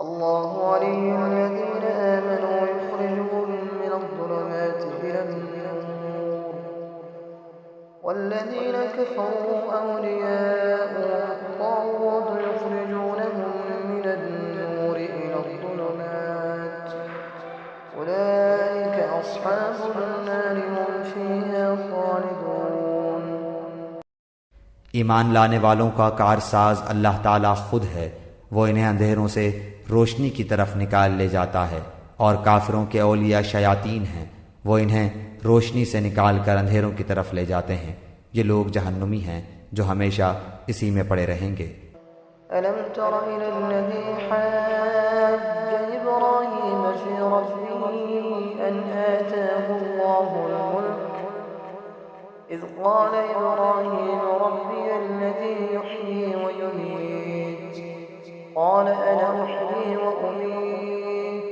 अल्लाहु वलियुल्लज़ीना आमनू युख़रिजुहुम मिनज़्ज़ुलुमाति इलन-नूर वल्लज़ीना कफ़रू अवलियाउहुमुत-ताग़ूत युख़रिजूनहुम मिनन-नूरि इलज़्ज़ुलुमात उलाइका अस्हाबुन-नारि हुम फ़ीहा ख़ालिदून। ईमान लाने वालों का कारसाज अल्लाह ताला खुद है। वो इन्हें अंधेरों से रोशनी की तरफ निकाल ले जाता है, और काफिरों के औलिया शयातीन हैं, वो इन्हें रोशनी से निकाल कर अंधेरों की तरफ ले जाते हैं। ये लोग जहन्नुमी हैं जो हमेशा इसी में पड़े रहेंगे। अलम तर इलल्लज़ी हज्ज इब्राहीम फ़ी रब्बिही अन आताहुल्लाहुल मुल्क इज़ क़ाल इब्राहीम रब्बियल्लज़ी युह्यी व युमीत क़ाल अना उह्यी व उमीत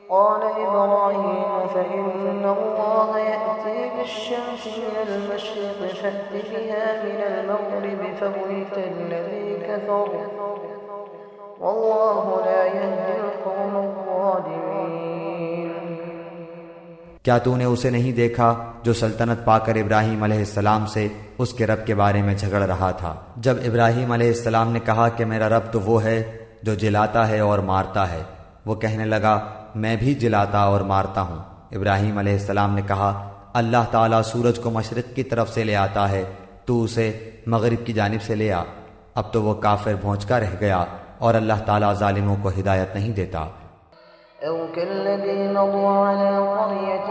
क़ाल इब्राहीम फ़इन्नल्लाह यअती बिश्शम्सि मिनल मशरिक़ि फ़अति बिहा मिनल मग़रिबि फ़बुहित अल्लज़ी कफ़र वल्लाहु ला यहदिल क़ौमज़्ज़ालिमीन। क्या तूने उसे नहीं देखा जो सल्तनत पाकर इब्राहीम अलैहिस्सलाम से उसके रब के बारे में झगड़ रहा था? जब इब्राहीम अलैहिस्सलाम ने कहा कि मेरा रब तो वो है जो जिलाता है और मारता है, वो कहने लगा मैं भी जिलाता और मारता हूँ। इब्राहीम अलैहिस्सलाम ने कहा अल्लाह ताला सूरज को मशरिक़ की तरफ से ले आता है, तू उसे मग़रिब की जानिब से ले आ। अब तो वो काफिर भौंचका रह गया और अल्लाह ताला ज़ालिमों को हिदायत नहीं देता। أو كالذي مر على قرية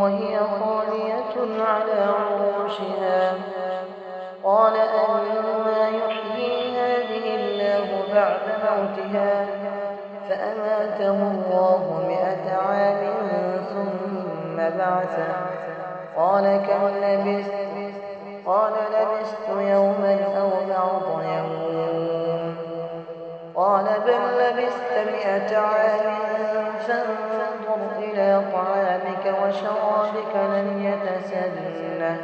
وهي خاوية على عروشها قال أنى يحيي هذه الله بعد موتها فأماته الله 100 عام ثم بعثه قال كم لبثت قال لبثت يوما أو بعض يوم قال بل لبثت 100 عام فانظر إلى طعامك وشرابك لم يتسنه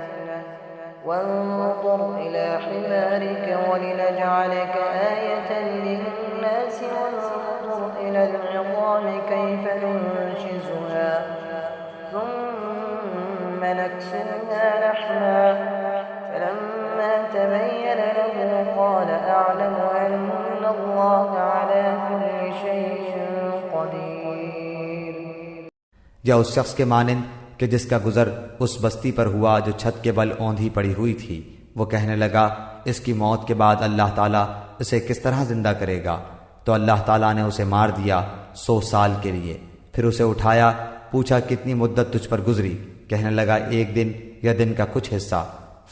وانظر إلى حمارك ولنجعلك آية للناس وانظر إلى العظام كيف ننشزها ثم نكسوها لحما فلما تبين له قال أعلم أن الله على كل شيء قدير। या उस शख्स के मानिंद कि जिसका गुजर उस बस्ती पर हुआ जो छत के बल औंधी पड़ी हुई थी, वो कहने लगा इसकी मौत के बाद अल्लाह ताला इसे किस तरह जिंदा करेगा? तो अल्लाह ताला ने उसे मार दिया 100 साल के लिए। फिर उसे उठाया, पूछा कितनी मुद्दत तुझ पर गुजरी? कहने लगा एक दिन या दिन का कुछ हिस्सा।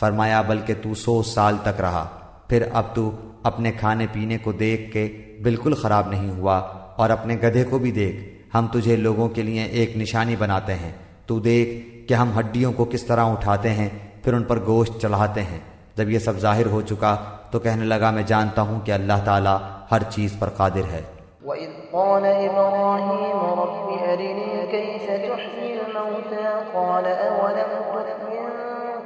फरमाया बल्कि तू 100 साल तक रहा। फिर अब तू अपने खाने पीने को देख के बिल्कुल खराब नहीं हुआ, और अपने गधे को भी देख, हम तुझे लोगों के लिए एक निशानी बनाते हैं। तू देख कि हम हड्डियों को किस तरह उठाते हैं, फिर उन पर गोश्त चढ़ाते हैं। जब ये सब जाहिर हो चुका तो कहने लगा मैं जानता हूँ कि अल्लाह ताला हर चीज़ पर कादिर है। وإذ قال إبراهيم رب أرني كيف تحيي الموتى قال أولم تؤمن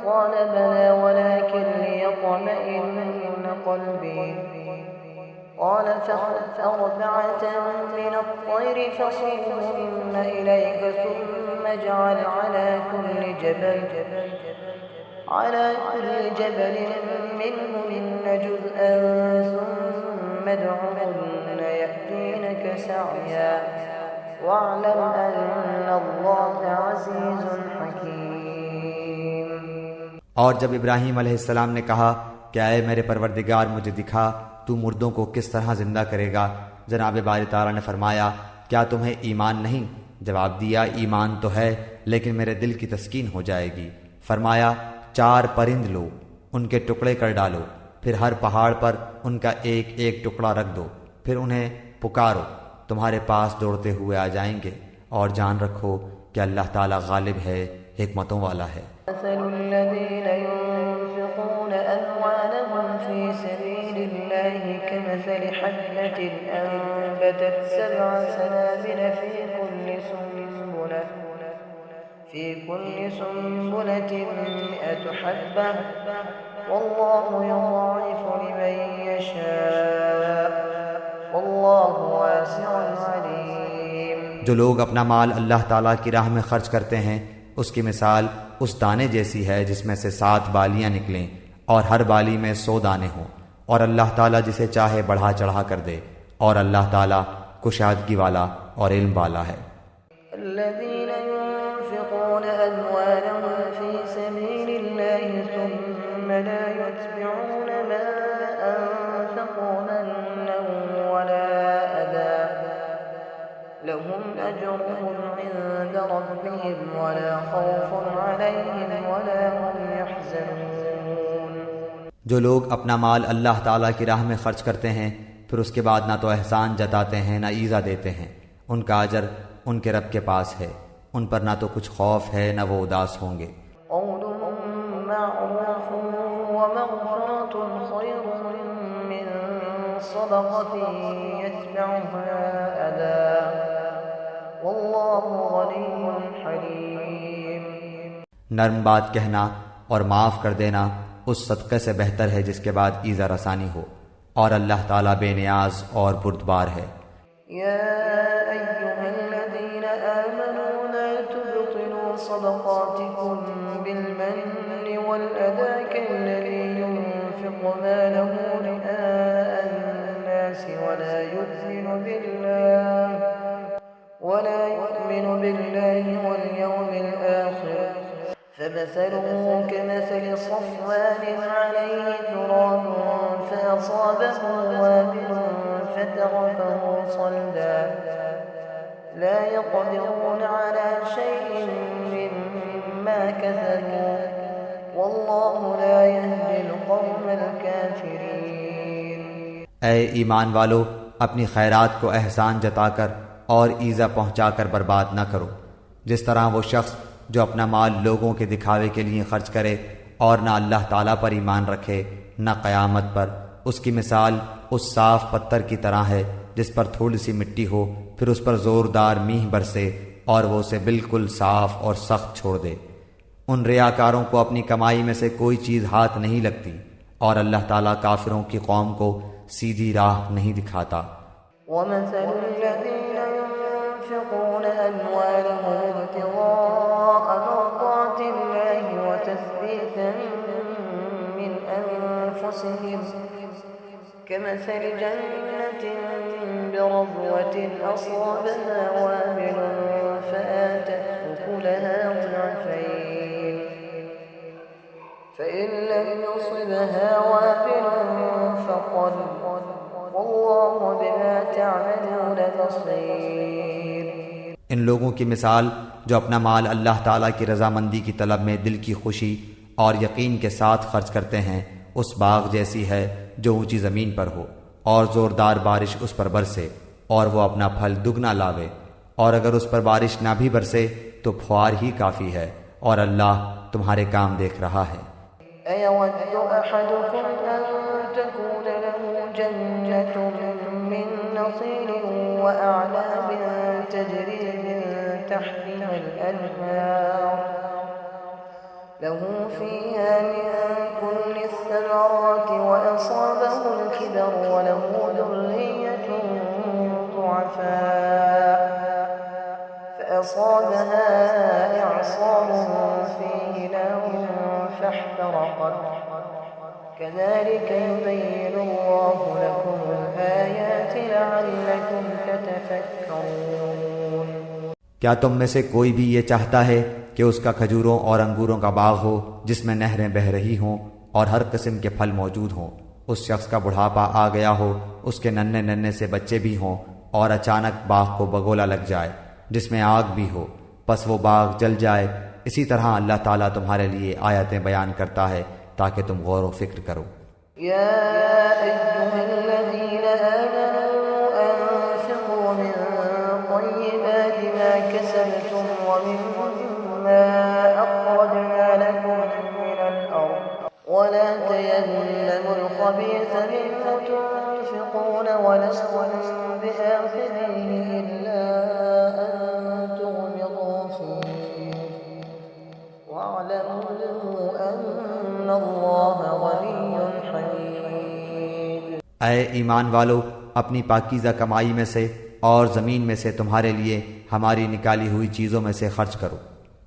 قال بلى ولكن ليطمئن قلبي قال فخذ 4 من الطير فصرهن إليك ثم اجعل على كل جبل منهن جزءا ثم ادعهن يأتينك سعيا واعلم أن الله عزيز حكيم। और जब इब्राहीम अलैहिस्सलाम ने कहा कि आए मेरे परवरदिगार मुझे दिखा तू मुर्दों को किस तरह जिंदा करेगा, जनाब बारी ताला ने फरमाया क्या तुम्हें ईमान नहीं? जवाब दिया ईमान तो है, लेकिन मेरे दिल की तस्कीन हो जाएगी। फरमाया 4 परिंद लो, उनके टुकड़े कर डालो, फिर हर पहाड़ पर उनका एक एक टुकड़ा रख दो, फिर उन्हें पुकारो, तुम्हारे पास दौड़ते हुए आ जाएंगे, और जान रखो कि अल्लाह ताला गालिब है, हिकमतों वाला है। كمثل حبة أنبتت 7 سنابل في كل سنبلة 100 حبة والله يضاعف لمن يشاء वल्लाहु वासिउन अलीम। जो लोग अपना माल अल्लाह ताला की राह में खर्च करते हैं उसकी मिसाल उस दाने जैसी है जिसमें से 7 बालियां निकलें और हर बाली में 100 दाने हों, और अल्लाह ताला जिसे चाहे बढ़ा चढ़ा कर दे, और अल्लाह ताला कुशादगी वाला और इल्म वाला है। الذين ينفقون أموالهم في سبيل الله ثم لا يتبعون ما أنفقوا منا ولا أذى لهم أجرهم عند ربهم ولا خوف عليهم ولا هم يحزنون। जो लोग अपना माल अल्लाह ताला की राह में खर्च करते हैं फिर उसके बाद ना तो एहसान जताते हैं ना ईज़ा देते हैं, उनका अजर उनके रब के पास है, उन पर ना तो कुछ खौफ है ना वो उदास होंगे। नर्म बात कहना और माफ़ कर देना उस सदक़े से बेहतर है जिसके बाद ईज़ा रसानी हो, और अल्लाह ताला बेनियाज और बुर्दबार है। صدقاتكم بالمن والأذى كالذي ينفق ماله رئاء الناس ولا يؤمن بالله واليوم الآخر فمثله كمثل صفوان عليه تراب فأصابه وابل فتركه صلدا لا يقدرون على شيء مما كسبوا والله لا يهدي القوم الكافرين। ऐ ईमान वालो, अपनी खैरात को एहसान जताकर और ईज़ा पहुँचाकर बर्बाद न करो। जिस तरह वो शख्स जो अपना माल लोगों के दिखावे के लिए खर्च करे और न अल्लाह ताला पर ईमान रखे न क़यामत पर, उसकी मिसाल उस साफ पत्थर की तरह है जिस पर थोड़ी सी मिट्टी हो, फिर उस पर ज़ोरदार मींह बरसे और वो उसे बिल्कुल साफ और सख्त छोड़ दे। उन रियाकारों को अपनी कमाई में से कोई चीज़ हाथ नहीं लगती, और अल्लाह ताला काफिरों की कौम को सीधी राह नहीं दिखाता। كمثل جنة بربوة أصابها وابل فآتت أكلها ضعفين فإن لم يصبها وابل فطل والله بما تعملون بصير। इन लोगों की मिसाल जो अपना माल अल्लाह ताला की रजामंदी की तलब में दिल की खुशी और यकीन के साथ खर्च करते हैं उस बाग जैसी है जो ऊंची ज़मीन पर हो और ज़ोरदार बारिश उस पर बरसे और वो अपना फल दुगना लावे, और अगर उस पर बारिश ना भी बरसे तो फुहार ही काफ़ी है, और अल्लाह तुम्हारे काम देख रहा है। له فيها من كل الثمرات وأصابه الكبر وله ذرية ضعفاء فأصابها إعصار فيه نار فاحترقت كذلك يبين الله لكم الآيات لعلكم تتفكرون। क्या तुम में से कोई भी ये चाहता है कि उसका खजूरों और अंगूरों का बाग हो जिसमें नहरें बह रही हों और हर किस्म के फल मौजूद हों? उस शख्स का बुढ़ापा आ गया हो, उसके नन्हे नन्हे से बच्चे भी हों, और अचानक बाग को बगोला लग जाए जिसमें आग भी हो, बस वो बाग जल जाए। इसी तरह अल्लाह ताला तुम्हारे लिए आयतें बयान करता है ताकि तुम गौर व फिक्र करो। ولا تيمموا الخبيث منه تنفقون ولستم بآخذه إلا أن تغمضوا فيه واعلموا أن الله غني حميد। ऐ ईमान वालो, अपनी पाकीज़ा कमाई में से और ज़मीन में से तुम्हारे लिए हमारी निकाली हुई चीज़ों में से खर्च करो।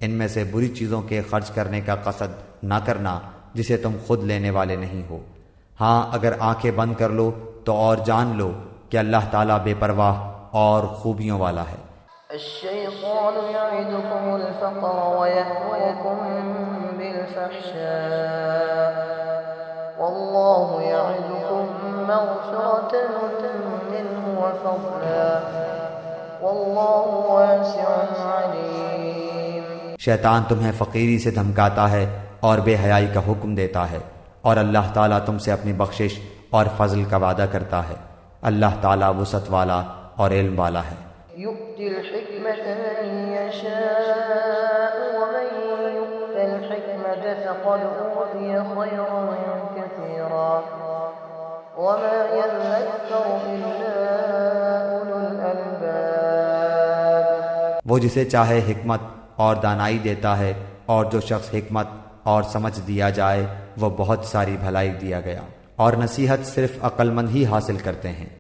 इनमें से बुरी चीज़ों के खर्च करने का कसद ना करना जिसे तुम खुद लेने वाले नहीं हो। हाँ, अगर आंखें बंद कर लो तो और जान लो कि अल्लाह ताला बेपरवाह और खूबियों वाला है। अश्शैतान यइदुकुमुल फ़क़्र व यअमुरुकुम बिल-फ़हशा वल्लाहु यइदुकुम मग़फ़िरतन मिन्हु व फ़ज़लन वल्लाहु वासिउन अलीम। शैतान तुम्हें फ़कीरी से धमकाता है और बेहयाई का हुक्म देता है, और अल्लाह ताला तुमसे अपनी बख्शिश और फजल का वादा करता है। अल्लाह ताला वुसअत वाला और इल्म वाला है। युअ्तिल हिकमत मन यशाअ व मन युअ्तिल हिकमत फक़द ऊतिय खैरन कसीरा व मा यज़क्करु इल्ला उलुल अलबाब। वो जिसे चाहे हिकमत और दानाई देता है, और जो शख्स हिकमत और समझ दिया जाए वो बहुत सारी भलाई दिया गया, और नसीहत सिर्फ अक्लमंद ही हासिल करते हैं।